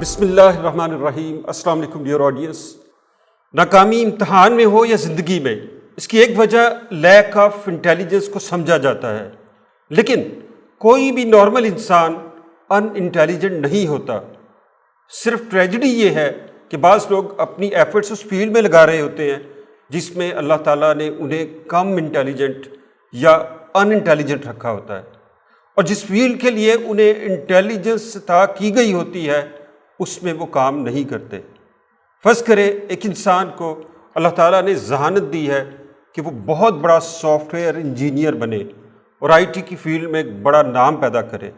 بسم اللہ الرحمن الرحیم۔ السلام علیکم ڈیئر آڈینس۔ ناکامی امتحان میں ہو یا زندگی میں، اس کی ایک وجہ لیک آف انٹیلیجنس کو سمجھا جاتا ہے، لیکن کوئی بھی نارمل انسان ان انٹیلیجنٹ نہیں ہوتا۔ صرف ٹریجڈی یہ ہے کہ بعض لوگ اپنی ایفرٹس اس فیلڈ میں لگا رہے ہوتے ہیں جس میں اللہ تعالیٰ نے انہیں کم انٹیلیجنٹ یا ان انٹیلیجنٹ رکھا ہوتا ہے، اور جس فیلڈ کے لیے انہیں انٹیلیجنس عطا کی گئی ہوتی ہے اس میں وہ کام نہیں کرتے۔ فرض کرے ایک انسان کو اللہ تعالیٰ نے ذہانت دی ہے کہ وہ بہت بڑا سافٹ ویئر انجینئر بنے اور آئی ٹی کی فیلڈ میں ایک بڑا نام پیدا کرے،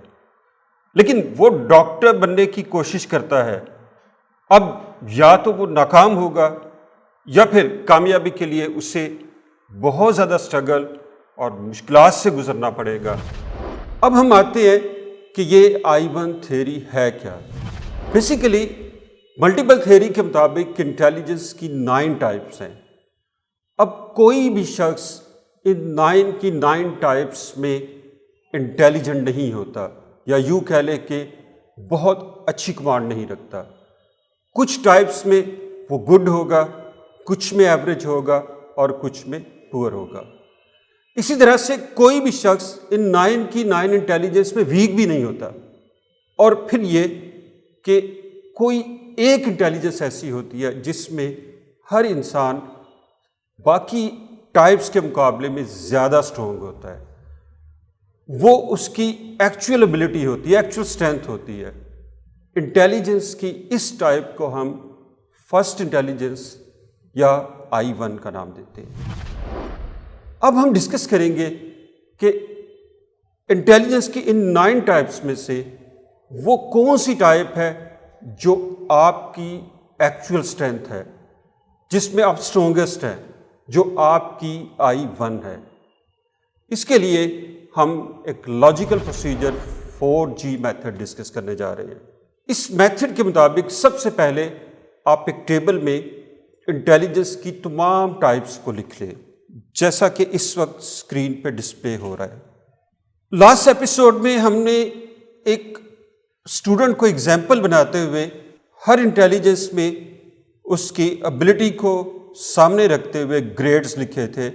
لیکن وہ ڈاکٹر بننے کی کوشش کرتا ہے۔ اب یا تو وہ ناکام ہوگا یا پھر کامیابی کے لیے اسے بہت زیادہ سٹرگل اور مشکلات سے گزرنا پڑے گا۔ اب ہم آتے ہیں کہ یہ I1 تھیوری ہے کیا۔ بیسیکلی ملٹیپل تھیوری کے مطابق انٹیلیجنس کی 9 ٹائپس ہیں۔ اب کوئی بھی شخص ان 9 کی 9 ٹائپس میں انٹیلیجنٹ نہیں ہوتا، یا یوں کہہ لیں کہ بہت اچھی کمانڈ نہیں رکھتا۔ کچھ ٹائپس میں وہ گڈ ہوگا، کچھ میں ایوریج ہوگا اور کچھ میں پور ہوگا۔ اسی طرح سے کوئی بھی شخص ان 9 کی 9 انٹیلیجنس میں ویک بھی نہیں ہوتا، اور پھر یہ کہ کوئی ایک انٹیلیجنس ایسی ہوتی ہے جس میں ہر انسان باقی ٹائپس کے مقابلے میں زیادہ اسٹرانگ ہوتا ہے، وہ اس کی ایکچوئل ایبلٹی ہوتی ہے، ایکچوئل اسٹرینتھ ہوتی ہے۔ انٹیلیجنس کی اس ٹائپ کو ہم فرسٹ انٹیلیجنس یا I1 کا نام دیتے ہیں۔ اب ہم ڈسکس کریں گے کہ انٹیلیجنس کی ان 9 ٹائپس میں سے وہ کون سی ٹائپ ہے جو آپ کی ایکچوئل اسٹرینتھ ہے، جس میں آپ اسٹرونگسٹ ہیں، جو آپ کی I1 ہے۔ اس کے لیے ہم ایک logical procedure 4G method discuss کرنے جا رہے ہیں۔ اس میتھڈ کے مطابق سب سے پہلے آپ ایک ٹیبل میں انٹیلیجنس کی تمام ٹائپس کو لکھ لیں، جیسا کہ اس وقت اسکرین پہ ڈسپلے ہو رہا ہے۔ لاسٹ ایپیسوڈ میں ہم نے ایک اسٹوڈنٹ کو ایگزامپل بناتے ہوئے ہر انٹیلیجنس میں اس کی ابلٹی کو سامنے رکھتے ہوئے گریڈز لکھے تھے۔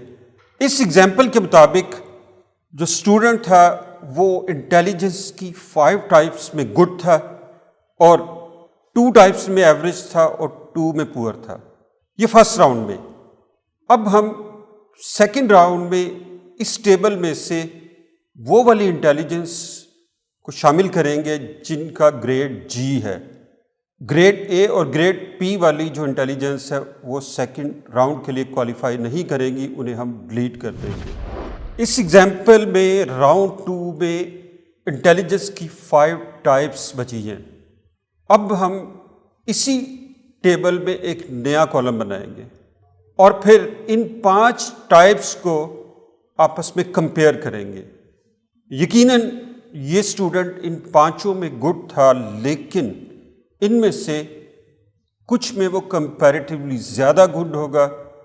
اس ایگزامپل کے مطابق جو اسٹوڈنٹ تھا وہ انٹیلیجنس کی 5 ٹائپس میں گڈ تھا، اور 2 ٹائپس میں ایوریج تھا اور 2 میں پور تھا۔ یہ فرسٹ راؤنڈ میں۔ اب ہم سیکنڈ راؤنڈ میں اس ٹیبل میں سے وہ والی انٹیلیجنس کو شامل کریں گے جن کا گریڈ G ہے۔ گریڈ A اور گریڈ P والی جو انٹیلیجنس ہے وہ سیکنڈ راؤنڈ کے لیے کوالیفائی نہیں کرے گی، انہیں ہم ڈیلیٹ کر دیں گے۔ اس ایگزامپل میں راؤنڈ 2 میں انٹیلیجنس کی 5 ٹائپس بچی ہیں۔ اب ہم اسی ٹیبل میں ایک نیا کالم بنائیں گے اور پھر ان 5 ٹائپس کو آپس میں کمپیئر کریں گے۔ یقیناً یہ اسٹوڈنٹ ان 5 میں گڈ تھا، لیکن ان میں سے کچھ میں وہ کمپیریٹیولی زیادہ گڈ ہوگا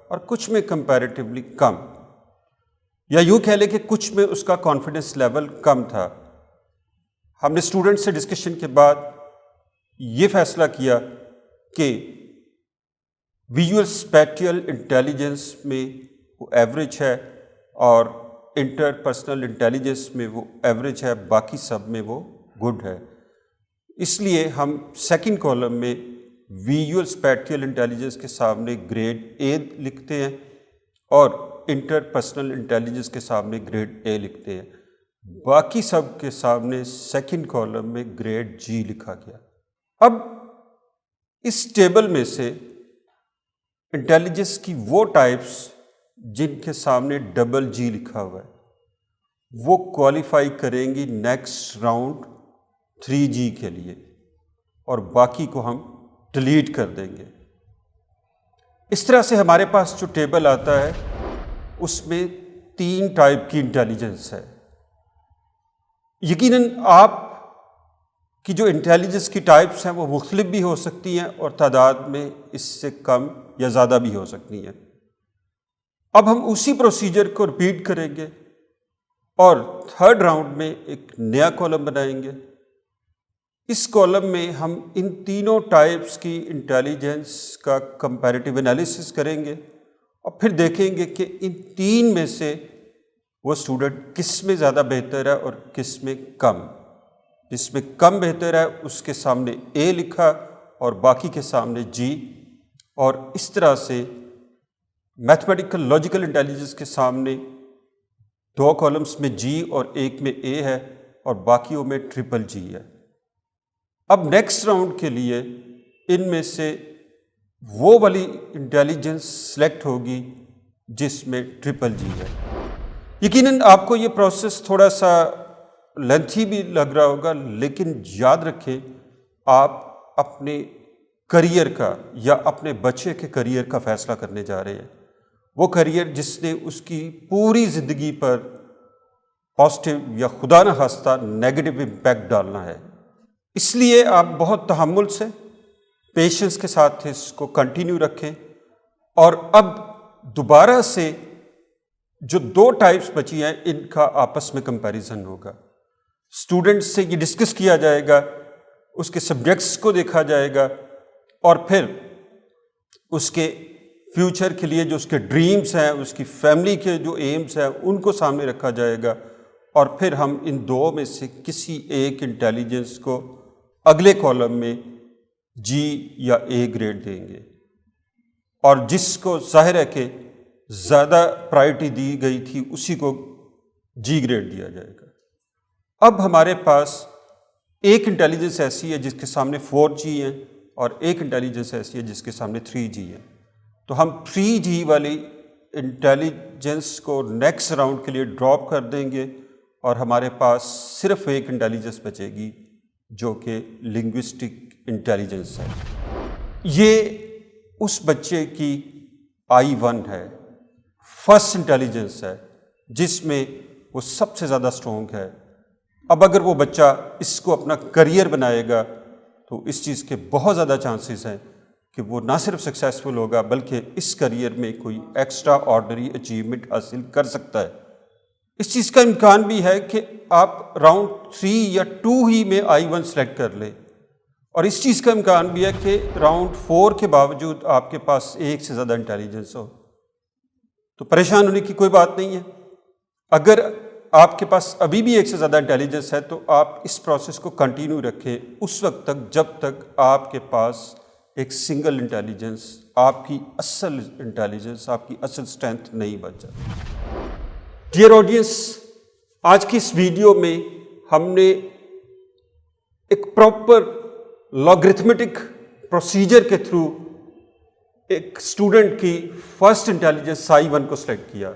اور کچھ میں کمپیریٹیولی کم، یا یوں کہہ لیں کہ کچھ میں اس کا کانفیڈنس لیول کم تھا۔ ہم نے اسٹوڈنٹ سے ڈسکشن کے بعد یہ فیصلہ کیا کہ ویژول اسپیٹیل انٹیلیجنس میں وہ ایوریج ہے اور انٹر پرسنل انٹیلیجنس میں وہ ایوریج ہے، باقی سب میں وہ گڈ ہے۔ اس لیے ہم سیکنڈ کالم میں ویژول اسپیٹیل انٹیلیجنس کے سامنے گریڈ A لکھتے ہیں اور انٹر پرسنل انٹیلیجنس کے سامنے گریڈ A لکھتے ہیں، باقی سب کے سامنے سیکنڈ کالم میں گریڈ G لکھا گیا۔ اب اس ٹیبل میں سے انٹیلیجنس کی وہ ٹائپس جن کے سامنے ڈبل G لکھا ہوا ہے وہ کوالیفائی کریں گی نیکسٹ راؤنڈ 3G کے لیے، اور باقی کو ہم ڈیلیٹ کر دیں گے۔ اس طرح سے ہمارے پاس جو ٹیبل آتا ہے اس میں 3 ٹائپ کی انٹیلیجنس ہے۔ یقیناً آپ کی جو انٹیلیجنس کی ٹائپس ہیں وہ مختلف بھی ہو سکتی ہیں اور تعداد میں اس سے کم یا زیادہ بھی ہو سکتی ہیں۔ اب ہم اسی پروسیجر کو رپیٹ کریں گے اور تھرڈ راؤنڈ میں ایک نیا کالم بنائیں گے اس کالم میں ہم ان تینوں ٹائپس کی انٹیلیجنس کا کمپیریٹیو انالیسس کریں گے اور پھر دیکھیں گے کہ ان تین میں سے وہ اسٹوڈنٹ کس میں زیادہ بہتر ہے اور کس میں کم. جس میں کم بہتر ہے اس کے سامنے اے لکھا اور باقی کے سامنے جی، اور اس طرح سے میتھمیٹیکل لاجیکل انٹیلیجنس کے سامنے دو کالمس میں جی اور ایک میں اے ہے اور باقیوں میں ٹرپل جی ہے. اب نیکسٹ راؤنڈ کے لیے ان میں سے وہ والی انٹیلیجنس سلیکٹ ہوگی جس میں ٹرپل جی ہے. یقیناً آپ کو یہ پروسیس تھوڑا سا لینتھی بھی لگ رہا ہوگا، لیکن یاد رکھیں آپ اپنے کریئر کا یا اپنے بچے کے کریئر کا فیصلہ کرنے جا رہے ہیں. وہ کریئر جس نے اس کی پوری زندگی پر پازیٹیو یا خدا نخواستہ نیگیٹو امپیکٹ ڈالنا ہے. اس لیے آپ بہت تحمل سے، پیشنس کے ساتھ اس کو کنٹینیو رکھیں. اور اب دوبارہ سے جو دو ٹائپس بچی ہیں ان کا آپس میں کمپیریزن ہوگا. اسٹوڈنٹ سے یہ ڈسکس کیا جائے گا، اس کے سبجیکٹس کو دیکھا جائے گا، اور پھر اس کے فیوچر کے لیے جو اس کے ڈریمز ہیں، اس کی فیملی کے جو ایمز ہیں ان کو سامنے رکھا جائے گا. اور پھر ہم ان دو میں سے کسی ایک انٹیلیجنس کو اگلے کالم میں جی یا اے گریڈ دیں گے، اور جس کو ظاہر ہے کہ زیادہ پرائرٹی دی گئی تھی اسی کو جی گریڈ دیا جائے گا. اب ہمارے پاس ایک انٹیلیجنس ایسی ہے جس کے سامنے 4 جی ہیں اور ایک انٹیلیجنس ایسی ہے جس کے سامنے 3 جی ہیں. تو ہم 3 جی والی انٹیلیجنس کو نیکسٹ راؤنڈ کے لیے ڈراپ کر دیں گے اور ہمارے پاس صرف ایک انٹیلیجنس بچے گی جو کہ لنگوسٹک انٹیلیجنس ہے. یہ اس بچے کی I1 ہے، فرسٹ انٹیلیجنس ہے جس میں وہ سب سے زیادہ اسٹرونگ ہے. اب اگر وہ بچہ اس کو اپنا کریئر بنائے گا تو اس چیز کے بہت زیادہ چانسز ہیں کہ وہ نہ صرف سکسیسفل ہوگا بلکہ اس کریئر میں کوئی ایکسٹرا آرڈنری اچیومنٹ حاصل کر سکتا ہے. اس چیز کا امکان بھی ہے کہ آپ راؤنڈ 3 یا 2 ہی میں I1 سلیکٹ کر لیں، اور اس چیز کا امکان بھی ہے کہ راؤنڈ 4 کے باوجود آپ کے پاس ایک سے زیادہ انٹیلیجنس ہو. تو پریشان ہونے کی کوئی بات نہیں ہے. اگر آپ کے پاس ابھی بھی ایک سے زیادہ انٹیلیجنس ہے تو آپ اس پروسیس کو کنٹینیو رکھیں اس وقت تک جب تک آپ کے پاس ایک سنگل انٹیلیجنس، آپ کی اصل انٹیلیجنس، آپ کی اصل اسٹرینتھ نہیں بچ جاتی. ڈیئر آڈینس، آج کی اس ویڈیو میں ہم نے ایک پراپر لاگرتھمیٹک پروسیجر کے تھرو ایک اسٹوڈنٹ کی فرسٹ انٹیلیجنس I1 کو سلیکٹ کیا.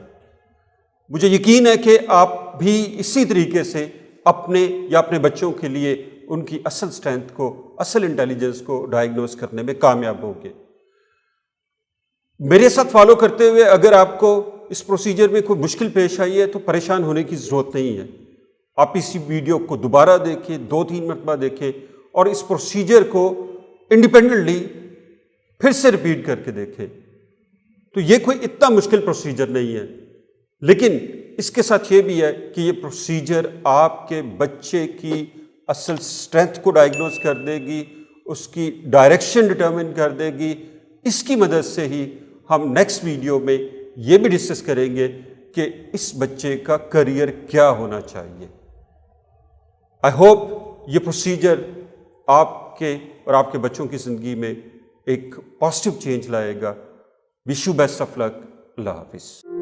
مجھے یقین ہے کہ آپ بھی اسی طریقے سے اپنے یا اپنے بچوں کے لیے ان کی اصل اسٹرینتھ کو، اصل انٹیلیجنس کو ڈائگنوز کرنے میں کامیاب ہوگے. میرے ساتھ فالو کرتے ہوئے اگر آپ کو اس پروسیجر میں کوئی مشکل پیش آئی ہے تو پریشان ہونے کی ضرورت نہیں ہے. آپ اسی ویڈیو کو دوبارہ دیکھیں، 2-3 مرتبہ دیکھیں اور اس پروسیجر کو انڈیپینڈنٹلی پھر سے ریپیٹ کر کے دیکھیں. تو یہ کوئی اتنا مشکل پروسیجر نہیں ہے، لیکن اس کے ساتھ یہ بھی ہے کہ یہ پروسیجر آپ کے بچے کی اصل اسٹرینتھ کو ڈائگنوز کر دے گی، اس کی ڈائریکشن ڈٹرمن کر دے گی. اس کی مدد سے ہی ہم نیکسٹ ویڈیو میں یہ بھی ڈسکس کریں گے کہ اس بچے کا کریئر کیا ہونا چاہیے. آئی ہوپ یہ پروسیجر آپ کے اور آپ کے بچوں کی زندگی میں ایک پازیٹیو چینج لائے گا. وش یو بیسٹ آف لک. اللہ حافظ.